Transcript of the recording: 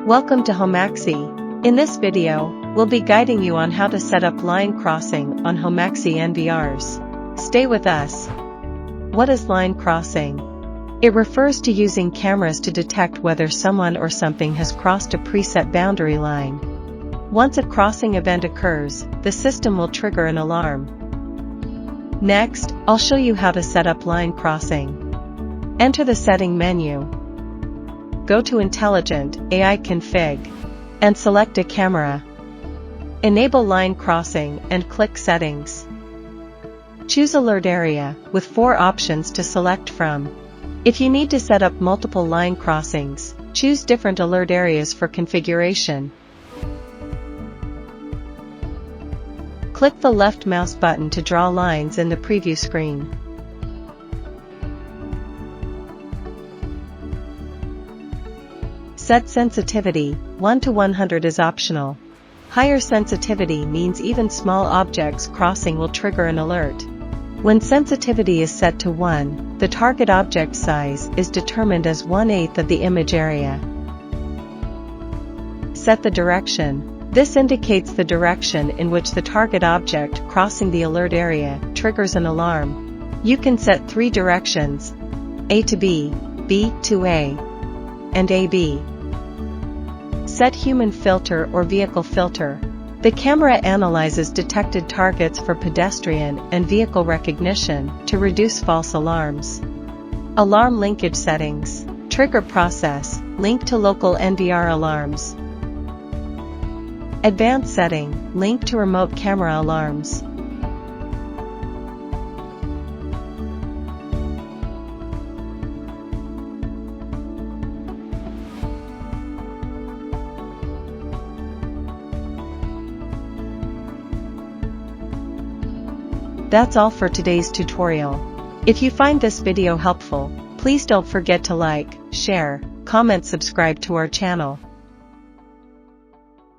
Welcome to Homaxi. In this video, we'll be guiding you on how to set up line crossing on Homaxi NVRs. Stay with us. What is line crossing? It refers to using cameras to detect whether someone or something has crossed a preset boundary line. Once a crossing event occurs, the system will trigger an alarm. Next, I'll show you how to set up line crossing. Enter the setting menu. Go to Intelligent AI Config and select a camera. Enable line crossing and click Settings. Choose Alert Area with 4 options to select from. If you need to set up multiple line crossings, choose different alert areas for configuration. Click the left mouse button to draw lines in the preview screen. Set sensitivity, 1 to 100 is optional. Higher sensitivity means even small objects crossing will trigger an alert. When sensitivity is set to 1, the target object size is determined as 1/8 of the image area. Set the direction. This indicates the direction in which the target object crossing the alert area triggers an alarm. You can set 3 directions: A to B, B to A, and AB. Set human filter or vehicle filter. The camera analyzes detected targets for pedestrian and vehicle recognition to reduce false alarms. Alarm linkage settings. Trigger process, link to local NVR alarms. Advanced setting, link to remote camera alarms. That's all for today's tutorial. If you find this video helpful, please don't forget to like, share, comment, subscribe to our channel.